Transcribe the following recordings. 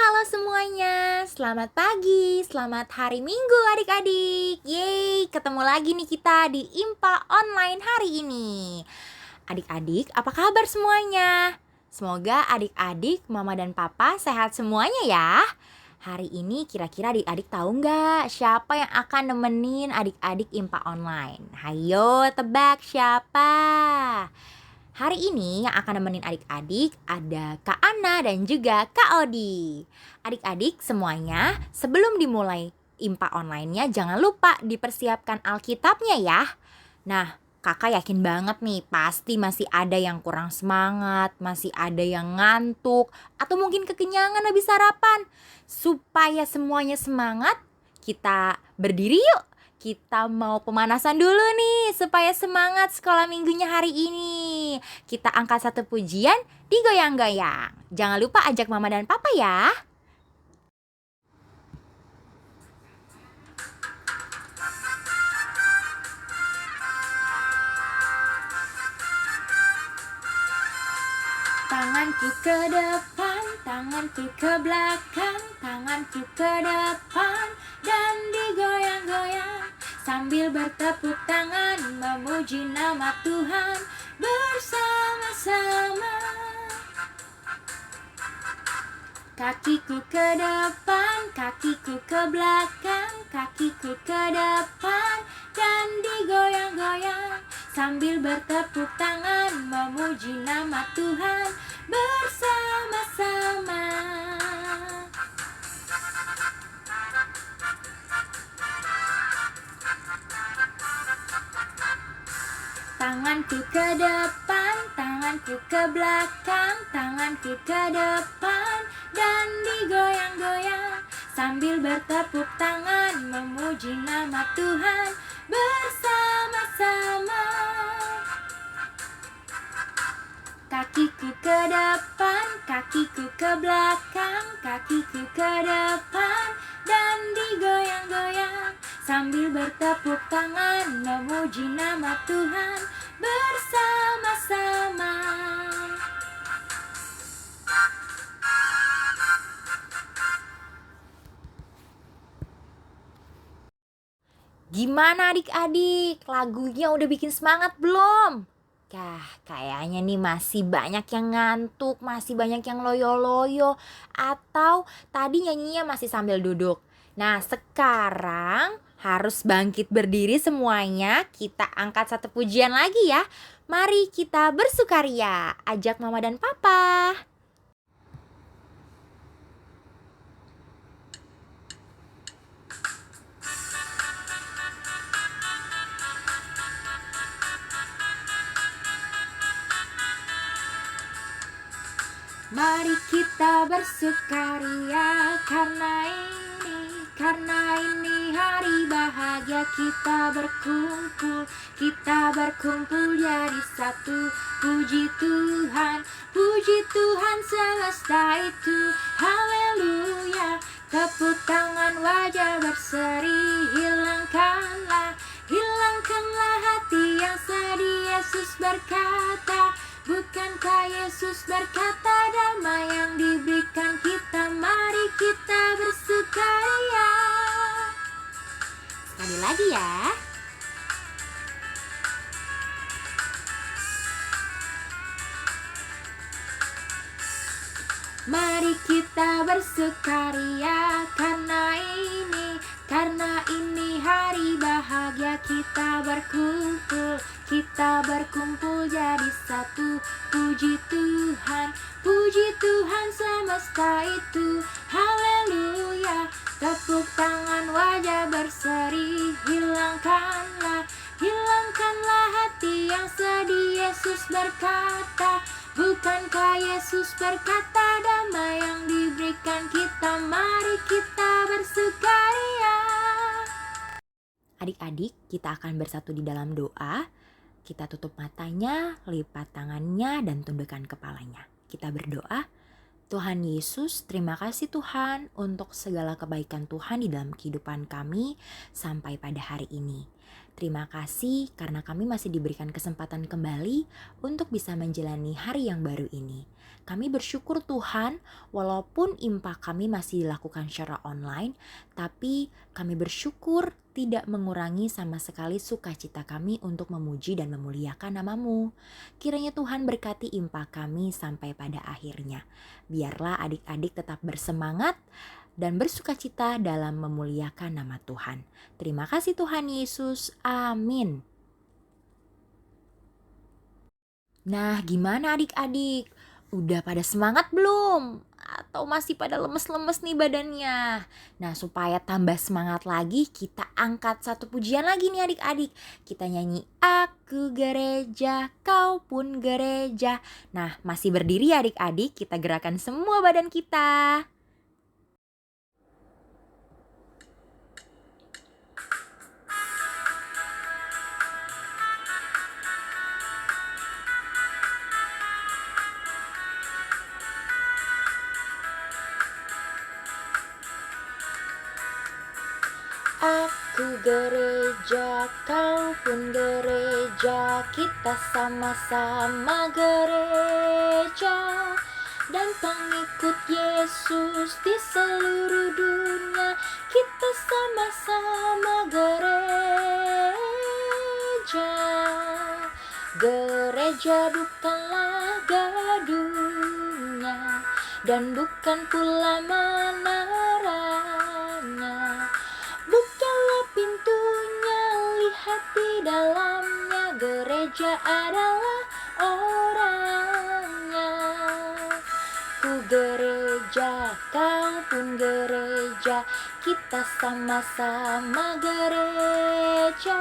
Halo semuanya, selamat pagi, selamat hari Minggu adik-adik. Yeay, ketemu lagi nih kita di IMPA Online hari ini. Adik-adik, apa kabar semuanya? Semoga adik-adik, mama dan papa sehat semuanya ya. Hari ini kira-kira adik-adik tahu nggak siapa yang akan nemenin adik-adik IMPA Online? Hayo tebak siapa? Hari ini yang akan nemenin adik-adik ada Kak Ana dan juga Kak Odi. Adik-adik semuanya, sebelum dimulai IMPA online-nya jangan lupa dipersiapkan Alkitabnya ya. Nah, kakak yakin banget nih pasti masih ada yang kurang semangat, masih ada yang ngantuk, atau mungkin kekenyangan habis sarapan. Supaya semuanya semangat, kita berdiri yuk. Kita mau pemanasan dulu nih supaya semangat sekolah minggunya hari ini. Kita angkat satu pujian, digoyang-goyang. Jangan lupa ajak mama dan papa ya. Tanganku ke depan, tanganku ke belakang, tanganku ke depan dan digoyang-goyang sambil bertepuk tangan memuji nama Tuhan bersama-sama. Kakiku ke depan, kakiku ke belakang, kakiku ke depan dan digoyang-goyang sambil bertepuk tangan memuji nama Tuhan bersama-sama. Tanganku ke depan, tanganku ke belakang, tanganku ke depan dan digoyang-goyang sambil bertepuk tangan memuji nama Tuhan bersama-sama. Kakiku ke depan, kakiku ke belakang, kakiku ke depan dan digoyang-goyang sambil bertepuk tangan memuji nama Tuhan bersama-sama. Gimana adik-adik? Lagunya udah bikin semangat belum? Kayaknya nih masih banyak yang ngantuk, masih banyak yang loyo-loyo, atau tadi nyanyinya masih sambil duduk. Nah, sekarang harus bangkit berdiri semuanya. Kita angkat satu pujian lagi ya. Mari kita bersukaria. Ajak mama dan papa. Mari kita bersukaria karena ini hari bahagia. Kita berkumpul jadi satu. Puji Tuhan semesta itu. Haleluya. Tepuk tangan, wajah berseri. Hilangkanlah hati yang sedih. Yesus berkata, bukankah Yesus berkata damai yang diberikan kita? Mari kita bersukaria. Sekali lagi ya. Mari kita bersukaria karena ini hari bahagia. Kita berkumpul jadi satu. Puji Tuhan semesta itu. Haleluya. Tepuk tangan, wajah berseri. Hilangkanlah hati yang sedih. Yesus berkata, bukankah Yesus berkata damai yang diberikan kita? Mari kita bersukaria. Adik-adik, kita akan bersatu di dalam doa. Kita tutup matanya, lipat tangannya, dan tundukkan kepalanya. Kita berdoa. Tuhan Yesus, terima kasih Tuhan untuk segala kebaikan Tuhan di dalam kehidupan kami sampai pada hari ini. Terima kasih karena kami masih diberikan kesempatan kembali untuk bisa menjalani hari yang baru ini. Kami bersyukur Tuhan, walaupun IMPA kami masih dilakukan secara online, tapi kami bersyukur tidak mengurangi sama sekali sukacita kami untuk memuji dan memuliakan nama-Mu. Kiranya Tuhan berkati IMPA kami sampai pada akhirnya. Biarlah adik-adik tetap bersemangat dan bersukacita dalam memuliakan nama Tuhan. Terima kasih Tuhan Yesus. Amin. Nah, gimana adik-adik? Udah pada semangat belum? Atau masih pada lemes-lemes nih badannya? Nah, supaya tambah semangat lagi, kita angkat satu pujian lagi nih adik-adik. Kita nyanyi, aku gereja, kau pun gereja. Nah, masih berdiri adik-adik, kita gerakan semua badan kita. Aku gereja, kau pun gereja, kita sama-sama gereja. Dan pengikut Yesus di seluruh dunia, kita sama-sama gereja. Gereja bukanlah gedungnya, dan bukan pula menaranya. Bukalah pintunya, lihat di dalamnya, gereja adalah orangnya. Ku gereja, kau pun gereja, kita sama-sama gereja.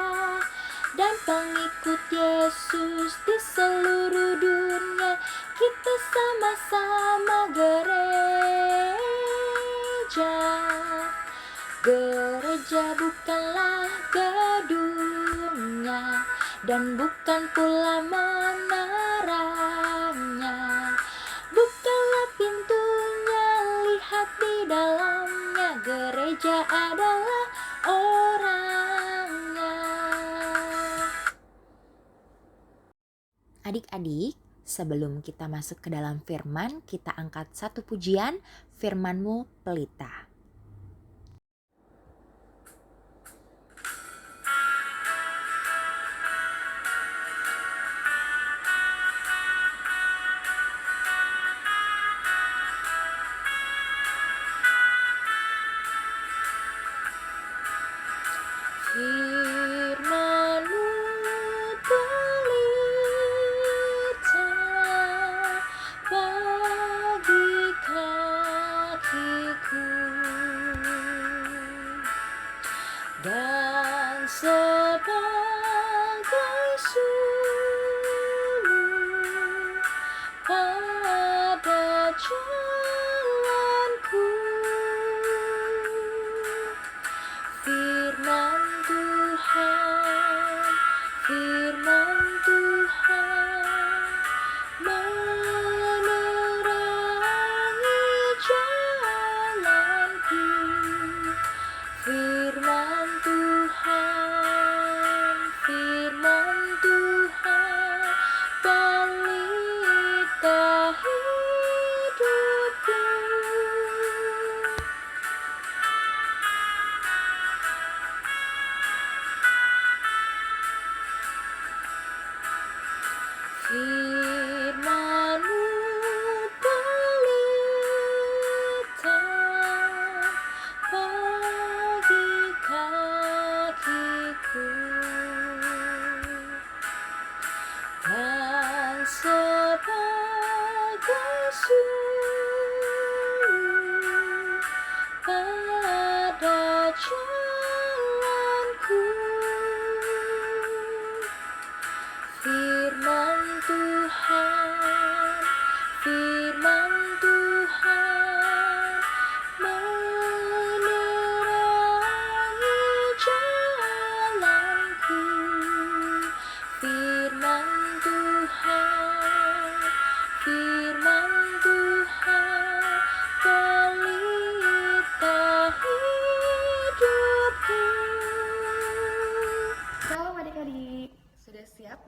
Dan pengikut Yesus di seluruh dunia, kita sama-sama gereja. Gereja bukanlah gedungnya, dan bukan pula menaranya. Bukalah pintunya, lihat di dalamnya, gereja adalah orangnya. Adik-adik, sebelum kita masuk ke dalam firman, kita angkat satu pujian, firman-Mu pelita. Firman-Mu pelita bagi kakiku, dan sebagai sulur pada jalanku. Firman Tuhan, firman Tuhan, menerangi jalanku. Firman Tuhan,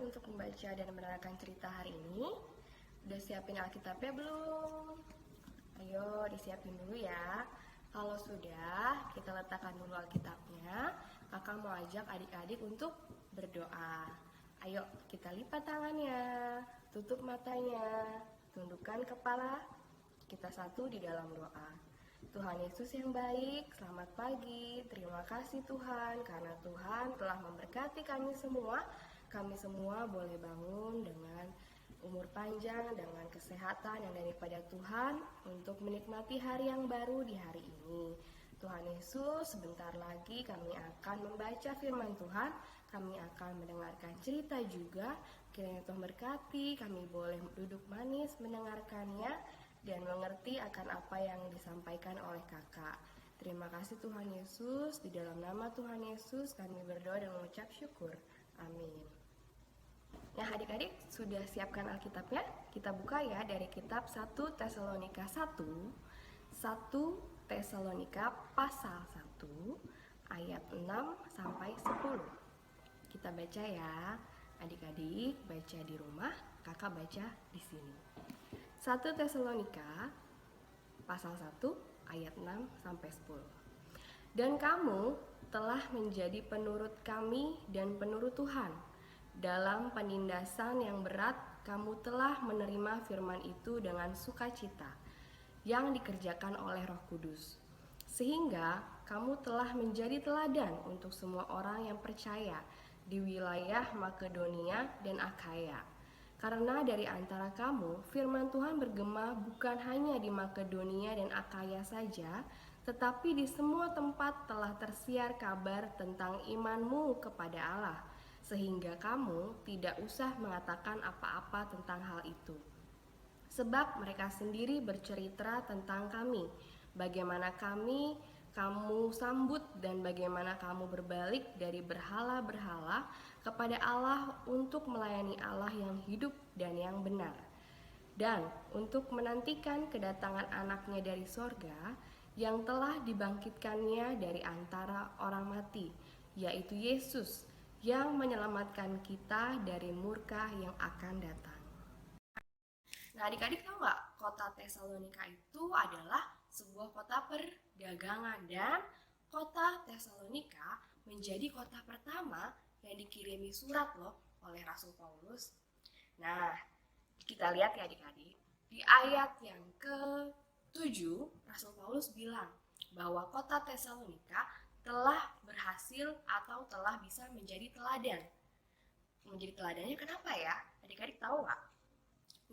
untuk membaca dan mendengarkan cerita hari ini? Udah siapin Alkitabnya belum? Ayo disiapin dulu ya. Kalau sudah, kita letakkan dulu Alkitabnya. Kakak mau ajak adik-adik untuk berdoa. Ayo kita lipat tangannya, tutup matanya, tundukkan kepala, kita satu di dalam doa. Tuhan Yesus yang baik, selamat pagi. Terima kasih Tuhan, karena Tuhan telah memberkati kami semua. Kami semua boleh bangun dengan umur panjang, dengan kesehatan yang daripada Tuhan untuk menikmati hari yang baru di hari ini. Tuhan Yesus, sebentar lagi kami akan membaca firman Tuhan, kami akan mendengarkan cerita juga. Kiranya Tuhan berkati, kami boleh duduk manis mendengarkannya dan mengerti akan apa yang disampaikan oleh kakak. Terima kasih Tuhan Yesus, di dalam nama Tuhan Yesus kami berdoa dan mengucap syukur. Amin. Nah adik-adik sudah siapkan Alkitabnya? Kita buka ya dari kitab 1 Tesalonika 1 Tesalonika pasal 1 ayat 6 sampai 10. Kita baca ya. Adik-adik baca di rumah, kakak baca di sini. 1 Tesalonika pasal 1 ayat 6 sampai 10. Dan kamu telah menjadi penurut kami dan penurut Tuhan. Dalam penindasan yang berat, kamu telah menerima firman itu dengan sukacita yang dikerjakan oleh Roh Kudus. Sehingga kamu telah menjadi teladan untuk semua orang yang percaya di wilayah Makedonia dan Akhaya. Karena dari antara kamu, firman Tuhan bergema bukan hanya di Makedonia dan Akhaya saja, tetapi di semua tempat telah tersiar kabar tentang imanmu kepada Allah, sehingga kamu tidak usah mengatakan apa-apa tentang hal itu. Sebab mereka sendiri bercerita tentang kami, bagaimana kamu sambut dan bagaimana kamu berbalik dari berhala-berhala kepada Allah untuk melayani Allah yang hidup dan yang benar, dan untuk menantikan kedatangan anaknya dari sorga yang telah dibangkitkannya dari antara orang mati, yaitu Yesus yang menyelamatkan kita dari murka yang akan datang. Nah adik-adik tahu nggak, kota Tesalonika itu adalah sebuah kota perdagangan, dan kota Tesalonika menjadi kota pertama yang dikirimi surat loh oleh Rasul Paulus. Nah kita lihat ya adik-adik, di ayat yang ke-7 Rasul Paulus bilang bahwa kota Tesalonika telah berhasil atau telah bisa menjadi teladan. Menjadi teladannya kenapa ya? Adik-adik tahu nggak?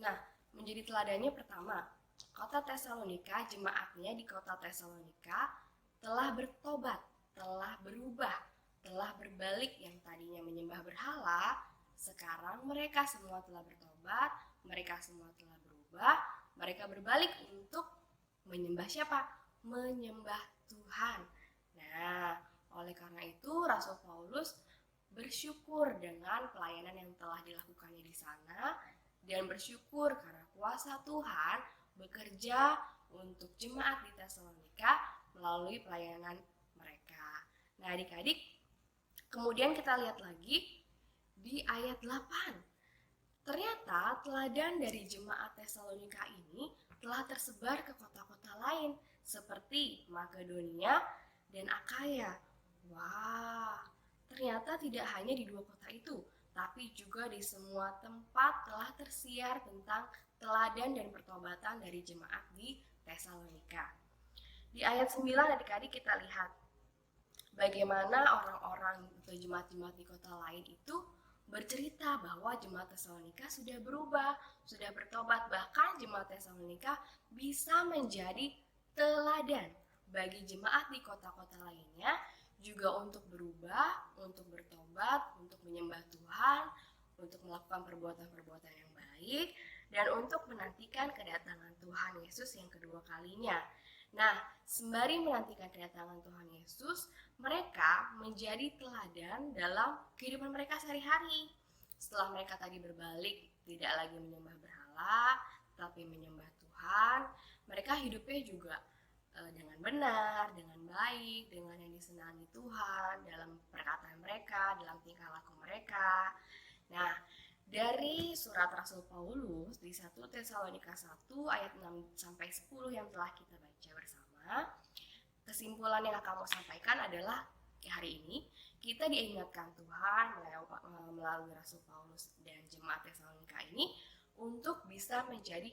Nah, menjadi teladannya pertama, kota Tesalonika, jemaatnya di kota Tesalonika telah bertobat, telah berubah, telah berbalik. Yang tadinya menyembah berhala, sekarang mereka semua telah bertobat, mereka semua telah berubah, mereka berbalik untuk menyembah siapa? Menyembah Tuhan. Nah, oleh karena itu Rasul Paulus bersyukur dengan pelayanan yang telah dilakukannya di sana, dan bersyukur karena kuasa Tuhan bekerja untuk jemaat di Tesalonika melalui pelayanan mereka. Nah adik-adik, kemudian kita lihat lagi di ayat 8. Ternyata teladan dari jemaat Tesalonika ini telah tersebar ke kota-kota lain seperti Makedonia dan Akhaya. Wah, ternyata tidak hanya di dua kota itu, tapi juga di semua tempat telah tersiar tentang teladan dan pertobatan dari jemaat di Tesalonika. Di ayat 9 adik-adik kita lihat bagaimana orang-orang atau jemaat-jemaat di kota lain itu bercerita bahwa jemaat Tesalonika sudah berubah, sudah bertobat. Bahkan jemaat Tesalonika bisa menjadi teladan bagi jemaat di kota-kota lainnya juga untuk berubah, untuk bertobat, untuk menyembah Tuhan, untuk melakukan perbuatan-perbuatan yang baik, dan untuk menantikan kedatangan Tuhan Yesus yang kedua kalinya. Nah, sembari menantikan kedatangan Tuhan Yesus, mereka menjadi teladan dalam kehidupan mereka sehari-hari. Setelah mereka tadi berbalik, tidak lagi menyembah berhala, tapi menyembah Tuhan, mereka hidupnya juga dengan benar, dengan baik, dengan yang disenangi Tuhan, dalam perkataan mereka, dalam tingkah laku mereka. Nah, Dari surat Rasul Paulus di 1 Tesalonika 1 ayat 6 sampai 10 yang telah kita baca bersama, kesimpulan yang akan mau sampaikan adalah hari ini kita diingatkan Tuhan melalui Rasul Paulus dan jemaat Tesalonika ini untuk bisa menjadi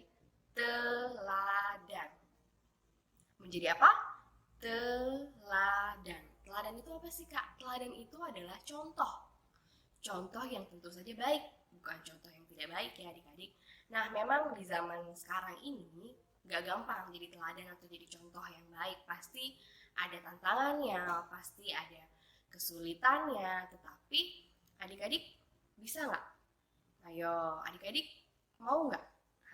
teladan. Menjadi apa? Teladan. Teladan itu apa sih, Kak? Teladan itu adalah contoh. Contoh yang tentu saja baik, bukan contoh yang tidak baik ya adik-adik. Nah, memang di zaman sekarang ini gak gampang jadi teladan atau jadi contoh yang baik. Pasti ada tantangannya, pasti ada kesulitannya. Tetapi adik-adik bisa gak? Ayo, adik-adik mau gak?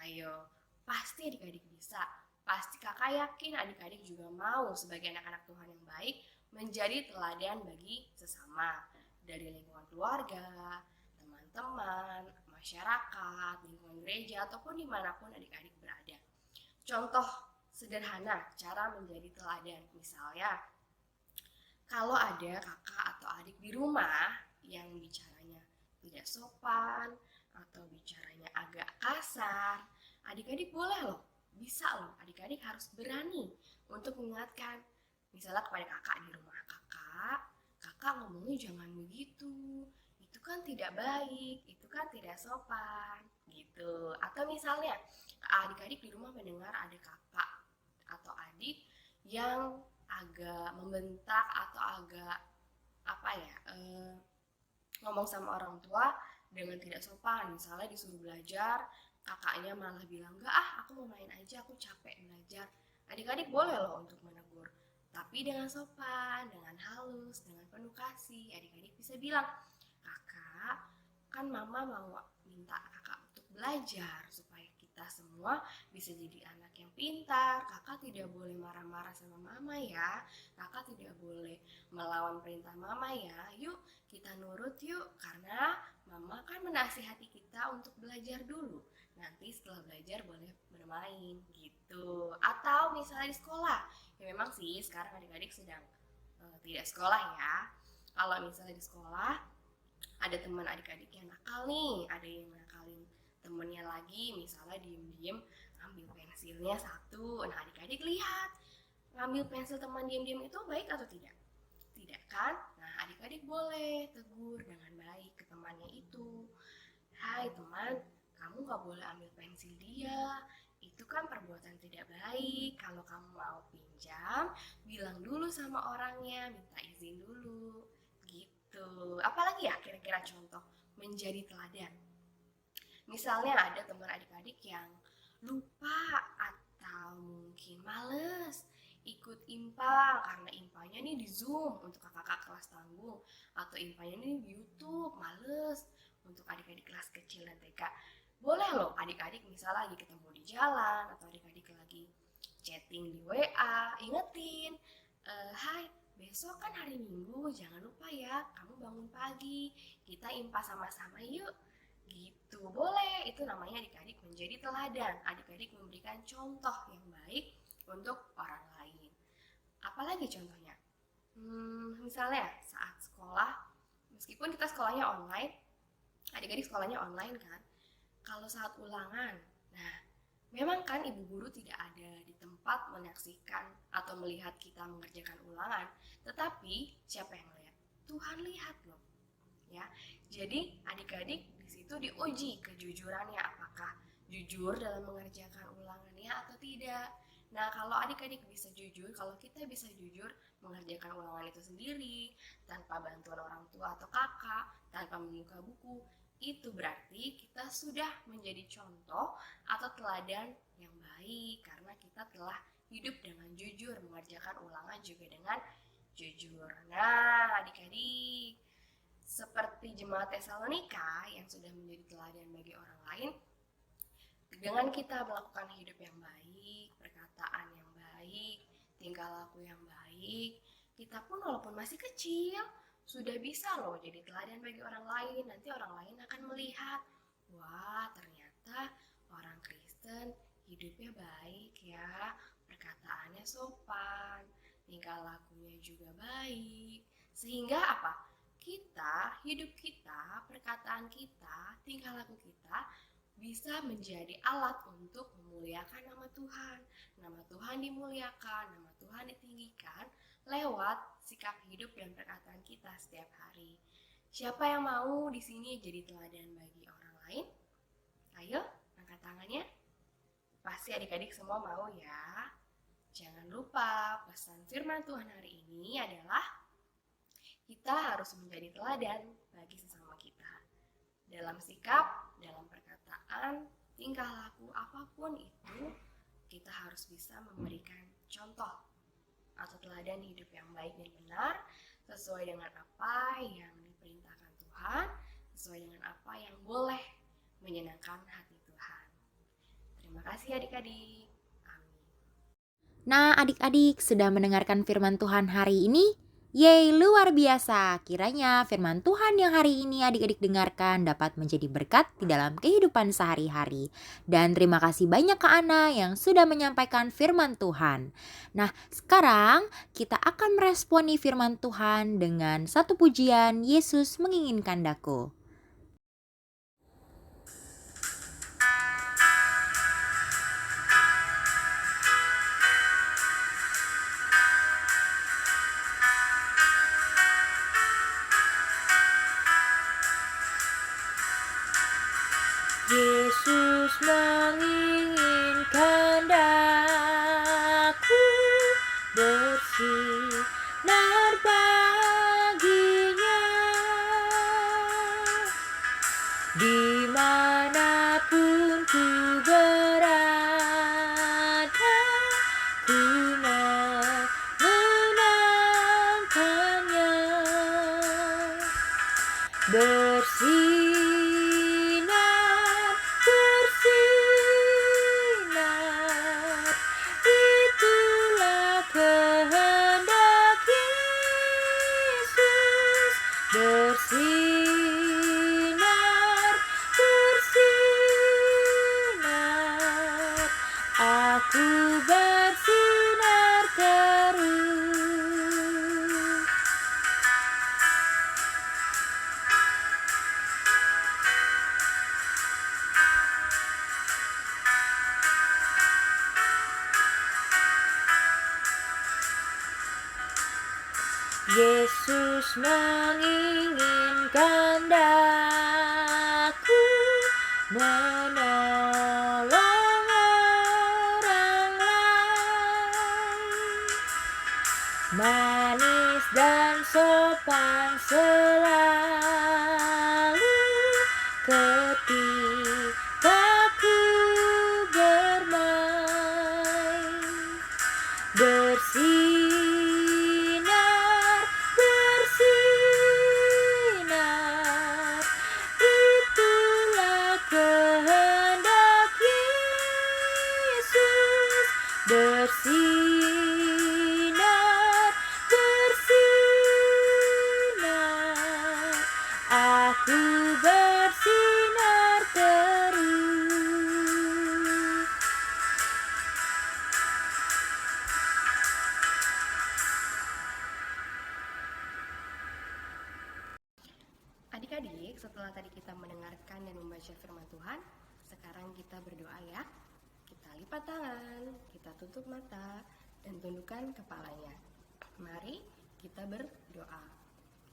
Ayo, pasti adik-adik bisa. Pasti kakak yakin adik-adik juga mau sebagai anak-anak Tuhan yang baik menjadi teladan bagi sesama. Dari lingkungan keluarga, teman-teman, masyarakat, lingkungan gereja, ataupun dimanapun adik-adik berada. Contoh sederhana cara menjadi teladan, misalnya kalau ada kakak atau adik di rumah yang bicaranya tidak sopan atau bicaranya agak kasar, adik-adik boleh loh, bisa loh, adik-adik harus berani untuk mengingatkan, misalnya kepada kakak di rumah, kakak ngomongnya jangan begitu, itu kan tidak baik, itu kan tidak sopan, gitu. Atau misalnya adik-adik di rumah mendengar ada kakak atau adik yang agak membentak atau agak ngomong sama orang tua dengan tidak sopan, misalnya disuruh belajar, kakaknya malah bilang, enggak aku mau main aja, aku capek belajar. Adik-adik boleh loh untuk menegur, tapi dengan sopan, dengan halus, dengan penuh kasih. Adik-adik bisa bilang, kakak, kan mama mau minta kakak untuk belajar supaya kita semua bisa jadi anak yang pintar. Kakak tidak boleh marah-marah sama mama ya. Kakak tidak boleh melawan perintah mama ya. Yuk kita nurut yuk, karena mama kan menasihati kita untuk belajar dulu. Nanti setelah belajar boleh bermain gitu. Atau misalnya di sekolah, ya memang sih sekarang adik-adik sedang tidak sekolah ya. Kalau misalnya di sekolah ada teman adik-adik yang nakal nih, ada yang nakalin temennya lagi, misalnya diem-diem ambil pensilnya satu. Nah, adik-adik lihat, ngambil pensil teman diem-diem itu baik atau tidak? Tidak kan? Nah, adik-adik boleh tegur dengan baik ke temannya itu. Hai teman, kamu gak boleh ambil pensil dia, itu kan perbuatan tidak baik. Kalau kamu mau pinjam, bilang dulu sama orangnya, minta izin dulu, gitu. Apalagi ya kira-kira contoh menjadi teladan? Misalnya ada teman adik-adik yang lupa atau mungkin males ikut IMPA karena IMPA-nya nih di Zoom untuk kakak-kakak kelas tanggung, atau IMPA-nya nih di YouTube, males untuk adik-adik kelas kecil dan TK. Boleh loh adik-adik misalnya lagi ketemu di jalan atau adik-adik lagi chatting di WA, ingetin, hai besok kan hari Minggu, jangan lupa ya kamu bangun pagi, kita IMPA sama-sama yuk. Gitu, boleh. Itu namanya adik-adik menjadi teladan. Adik-adik memberikan contoh yang baik untuk orang lain. Apalagi contohnya? Misalnya saat sekolah, meskipun kita sekolahnya online, adik-adik sekolahnya online kan, kalau saat ulangan, nah memang kan ibu guru tidak ada di tempat menyaksikan atau melihat kita mengerjakan ulangan, tetapi siapa yang melihat? Tuhan lihat loh. Ya, jadi adik-adik di situ diuji kejujurannya, apakah jujur dalam mengerjakan ulangannya atau tidak. Nah, kalau adik-adik bisa jujur, kalau kita bisa jujur mengerjakan ulangan itu sendiri, tanpa bantuan orang tua atau kakak, tanpa membuka buku, itu berarti kita sudah menjadi contoh atau teladan yang baik, karena kita telah hidup dengan jujur, mengerjakan ulangan juga dengan jujur. Nah, adik-adik, seperti jemaat Tesalonika yang sudah menjadi teladan bagi orang lain, dengan kita melakukan hidup yang baik, perkataan yang baik, tingkah laku yang baik, kita pun walaupun masih kecil sudah bisa loh jadi teladan bagi orang lain. Nanti orang lain akan melihat, wah ternyata orang Kristen hidupnya baik ya, perkataannya sopan, tingkah lakunya juga baik. Sehingga apa? kita, hidup kita, perkataan kita, tingkah laku kita bisa menjadi alat untuk memuliakan nama Tuhan. Nama Tuhan dimuliakan, nama Tuhan ditinggikan lewat sikap hidup dan perkataan kita setiap hari. Siapa yang mau di sini jadi teladan bagi orang lain? Ayo, angkat tangannya. Pasti adik-adik semua mau ya. Jangan lupa pesan firman Tuhan hari ini adalah kita harus menjadi teladan bagi sesama kita. Dalam sikap, dalam perkataan, tingkah laku apapun itu, kita harus bisa memberikan contoh atau teladan hidup yang baik dan benar sesuai dengan apa yang diperintahkan Tuhan, sesuai dengan apa yang boleh menyenangkan hati Tuhan. Terima kasih adik-adik. Amin. Nah, adik-adik sudah mendengarkan firman Tuhan hari ini? Yeay, luar biasa. Kiranya firman Tuhan yang hari ini adik-adik dengarkan dapat menjadi berkat di dalam kehidupan sehari-hari. Dan terima kasih banyak Kak Ana yang sudah menyampaikan firman Tuhan. Nah, sekarang kita akan meresponi firman Tuhan dengan satu pujian Yesus menginginkan daku. Yesus menginginkan daku bersinar baginya, dimanapun ku berada, ku mengenangkannya. Bersinar, bersinar, itulah kehendak Yesus. Bersinar, bersinar, aku bersinar terus. Yesus menginginkan daku menolong orang lain, manis dan sopan selalu ketika ku bermain. Bersinar, bersinar, itulah kehendak Yesus. Bersinar, bersinar, aku bersinar terus. Adik-adik, setelah tadi kita mendengarkan dan membaca firman Tuhan, sekarang kita berdoa ya. Kita lipat tangan, kita tutup mata, dan tundukkan kepalanya. Mari kita berdoa.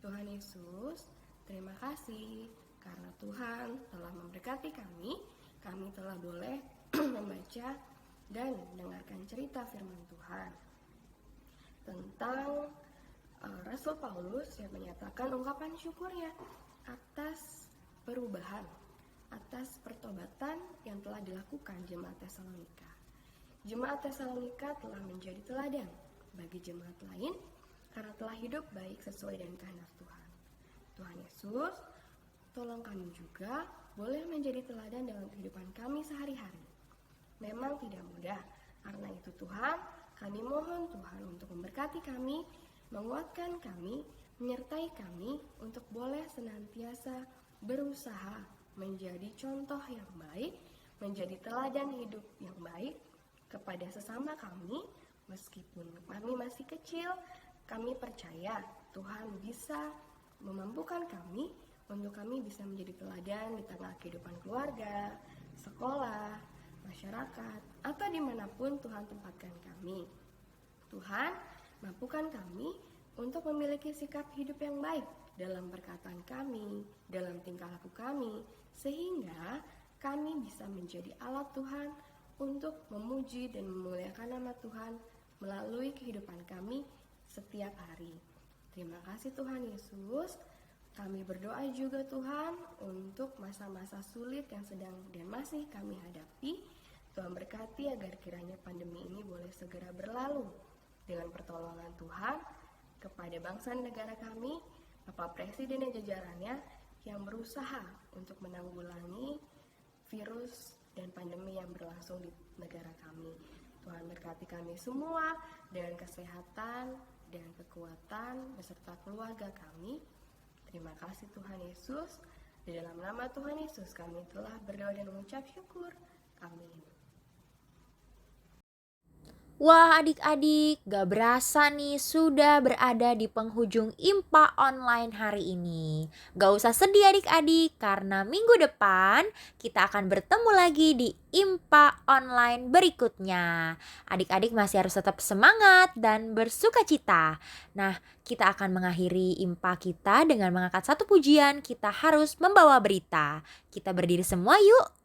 Tuhan Yesus, terima kasih karena Tuhan telah memberkati kami. Kami telah boleh membaca dan mendengarkan cerita firman Tuhan tentang Rasul Paulus yang menyatakan ungkapan syukurnya atas perubahan, atas pertobatan yang telah dilakukan jemaat Tesalonika. Jemaat Tesalonika telah menjadi teladan bagi jemaat lain karena telah hidup baik sesuai dengan kehendak Tuhan. Tuhan Yesus, tolong kami juga boleh menjadi teladan dalam kehidupan kami sehari-hari. Memang tidak mudah, karena itu Tuhan, kami mohon Tuhan untuk memberkati kami, menguatkan kami, menyertai kami untuk boleh senantiasa berusaha menjadi contoh yang baik, menjadi teladan hidup yang baik kepada sesama kami. Meskipun kami masih kecil, kami percaya Tuhan bisa memampukan kami untuk kami bisa menjadi teladan di tengah kehidupan keluarga, sekolah, masyarakat, atau dimanapun Tuhan tempatkan kami. Tuhan, mampukan kami untuk memiliki sikap hidup yang baik dalam perkataan kami, dalam tingkah laku kami, sehingga kami bisa menjadi alat Tuhan untuk memuji dan memuliakan nama Tuhan melalui kehidupan kami setiap hari. Terima kasih Tuhan Yesus. Kami berdoa juga Tuhan untuk masa-masa sulit yang sedang dan masih kami hadapi. Tuhan berkati agar kiranya pandemi ini boleh segera berlalu. Dengan pertolongan Tuhan kepada bangsa dan negara kami, Bapak Presiden dan jajarannya yang berusaha untuk menanggulangi virus dan pandemi yang berlangsung di negara kami. Tuhan berkati kami semua dengan kesehatan dan kekuatan beserta keluarga kami. Terima kasih Tuhan Yesus. Di dalam nama Tuhan Yesus kami telah berdoa dan mengucap syukur. Amin. Wah adik-adik, gak berasa nih sudah berada di penghujung IMPA online hari ini. Gak usah sedih adik-adik, karena minggu depan kita akan bertemu lagi di IMPA online berikutnya. Adik-adik masih harus tetap semangat dan bersukacita. Nah, kita akan mengakhiri IMPA kita dengan mengangkat satu pujian, kita harus membawa berita. Kita berdiri semua yuk.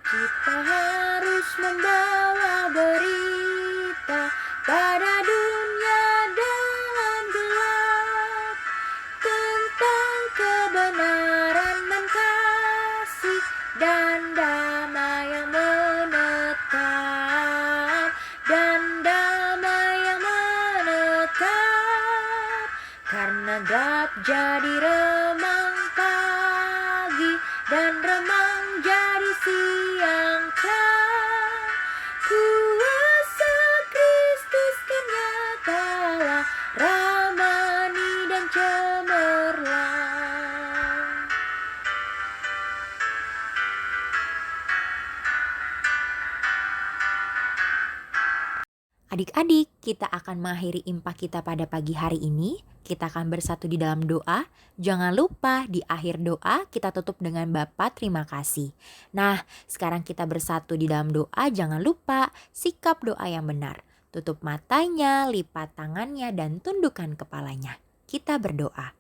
Kita harus membawa berita pada dunia dalam gelap tentang kebenaran dan kasih dan damai yang menetap karena gelap jadi remang pagi dan remang jadi siang terang. Kuasa Kristus kan nyatalah ramani dan cemerlang. Adik-adik, kita akan mengakhiri IMPA kita pada pagi hari ini. Kita akan bersatu di dalam doa. Jangan lupa di akhir doa kita tutup dengan Bapa terima kasih. Nah, sekarang kita bersatu di dalam doa. Jangan lupa sikap doa yang benar. Tutup matanya, lipat tangannya, dan tundukkan kepalanya. Kita berdoa.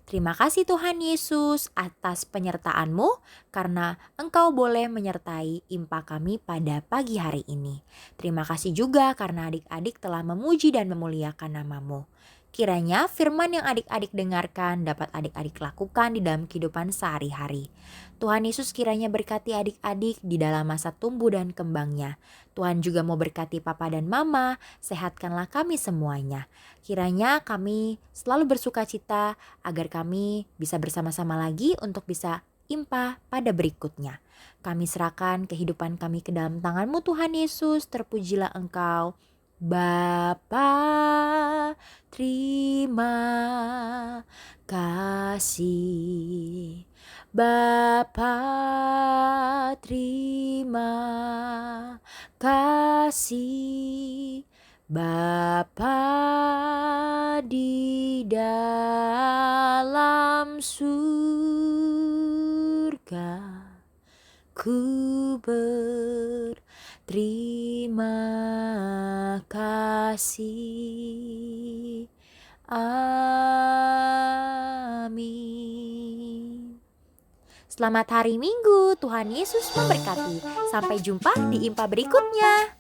Terima kasih Tuhan Yesus atas penyertaan-Mu karena Engkau boleh menyertai IMPA kami pada pagi hari ini. Terima kasih juga karena adik-adik telah memuji dan memuliakan nama-Mu. Kiranya firman yang adik-adik dengarkan dapat adik-adik lakukan di dalam kehidupan sehari-hari. Tuhan Yesus kiranya berkati adik-adik di dalam masa tumbuh dan kembangnya. Tuhan juga mau berkati papa dan mama, sehatkanlah kami semuanya. Kiranya kami selalu bersukacita agar kami bisa bersama-sama lagi untuk bisa IMPA pada berikutnya. Kami serahkan kehidupan kami ke dalam tangan-Mu Tuhan Yesus, terpujilah Engkau. Bapa, terima kasih. Bapa, terima kasih. Bapa di dalam surga, ku berterima kasih. Amin. Selamat hari Minggu, Tuhan Yesus memberkati. Sampai jumpa di IMPA berikutnya.